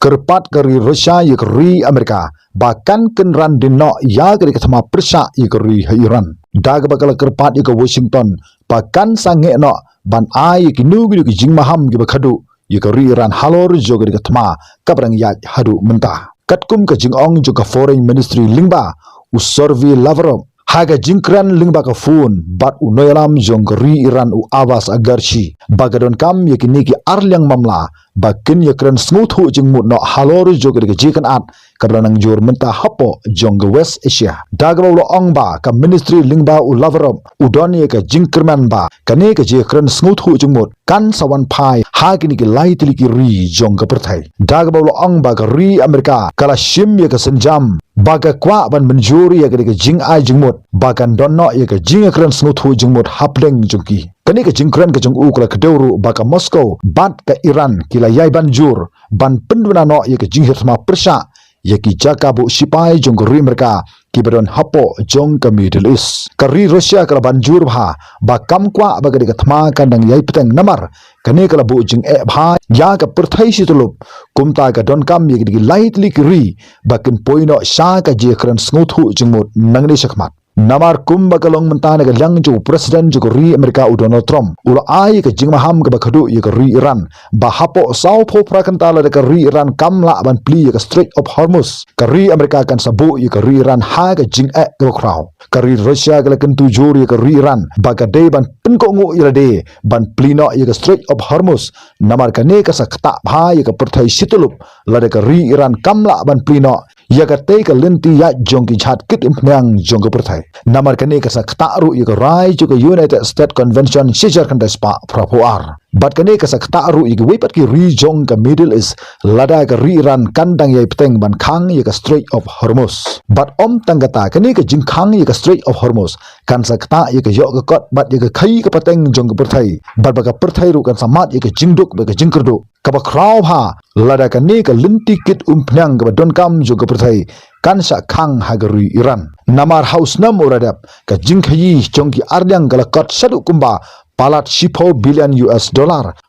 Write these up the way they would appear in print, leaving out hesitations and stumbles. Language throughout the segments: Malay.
kerpat kari Rusia ya kari Amerika bahkan kenran dino ya kari ketama persa ya kari Iran dag bakal kerpat ya ke Washington bahkan sange no ban ai kinu gitu ke jing maham ke bakadu ya kari Iran halor jo kari ketama kabrang ya hadu mentah katkum ke jing ong jo ke foreign ministry lingba usorvi Lavrov haga jingkran lingba ka phone bat unoyalam jongri Iran u awas agarshi bagadon kam yakini ki arlyang mamla bakin yakran smooth hu jingmut no halor jogri ka jikan at kabranang jor menta hapo jong West Asia dagba lo ongba ka ministry lingba u Lavrov udon ye ka jingkrman ba kane ka jikran smooth hu jingmut kan sawan pai hagini ki laitli ki ri jong ka perthai dagba lo ongba ka ri Amerika kala shim ye ka senjam baga kwa ban menjuri ya ke jing ai jingmut bagan donno ya ke jing kran smuthu jingmut hapleng jungki kani ke jingkran ke jung ukla kedeuru baga Moscow bat ke Iran kila yai banjur ban penduna no ya ke jing hitma persa ya ki jakabu sipai jung ri mereka kibadon hapo jong ke Middle East kari Rusia kala banjur bha bakam kwa baga de thma kandang yai peteng namar kani kala bu jing bha ya ka perthai situlup kumta ka don kam ye gi lightly kri bakin poino sha ka je kran smuthu jingmut nangni sakmat namar kum bakalong mentana ka lang ju president ju ri Amerika u Donald Trump ul ai ka jing maham ka bakhadu ye ka ri Iran ba hapo sau pho prakantala ka ri Iran kamla ban pli ka Strait of Hormuz ka ri Amerika kan sabu ye ka ri Iran ha ka jing ka kraw ka ri Russia ka kan tu jor ye ka ri Iran ba ka de ban pin ko ngu ira de ban plino ye ka Strait of Hormuz namar ka ne ka sakta bha ye ka perthai situlup la de ka ri Iran kamla ban plino ya ka te ka lenti ya jong ki chat kit impnyang jong ka perthai namar kane ka sakta ru ya ka rai ju ka United States Convention sijar kan despa prapoar bat kane ka sakta ru ya wipat ki ri jong ka Middle East lada ka ri Iran kandang ya peteng ban khang ya ka Strait of Hormuz bat om tanggata kane ka jing khang ya ka Strait of Hormuz kan sakta ya ka yo ka kot bat ya ka khai ka peteng jong ka perthai bat ba ka perthai ru kan samat ya ka jingduk ba ka jingkerdu ka ba kraw ha lada kane ka linti kit umpnyang ka don kam jong ka perthai kan sa khang hagari Iran namar haus nam uradap ka jingkhayi chongki arlyang galakot sadu kumba palat $10 billion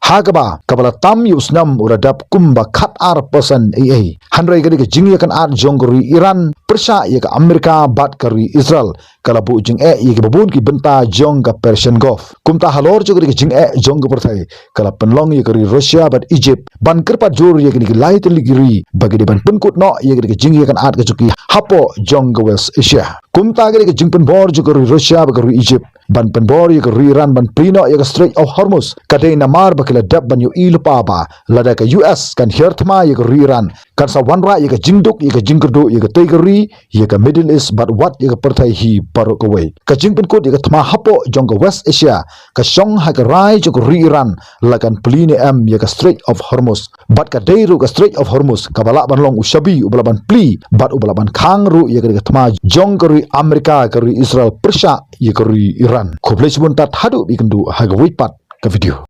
hagaba kabala tam yusnam uradap kumba khat ar persen AA handrai gadi ka jingya kan ar jonggori Iran persa ya ka Amerika bat kari Israel kala bu jing ya ka babun ki benta jong ka Persian Gulf kumta halor jogri ka jing jong ka perthai kala penlong ya kari Russia bat Egypt ban kerpat jor ya ki lai teligiri bagi de ban penkut no ya ka jingya kan ar ka juki hapo jong ka West Asia kumta gadi ka jing pen bor jogri Russia ba kari Egypt ban pen bor ya kari Iran ban plino ya ka Strait of Hormuz kadai namar bakila dab ban yu ilupa ba lada ka US kan hirtma ya kari Iran kan sa wanra ya ka jingduk ya ka jingkerdu ya ka tegari ya ka Middle East but what ya ka perthai hi parok away ka jingpen kut ya ka thma hapo jong ka West Asia ka shong ha ka rai jo ka ri Iran lakan pline am ya ka Strait of Hormuz but ka deiru ka Strait of Hormuz ka bala ban long ushabi ubala ban pli but ubala ban khang ru ya ka thma jong ka ri Amerika ka ri Israel persha ya ka ri Iran khoblech bun tat hadu bikendu ha ga wipat ka video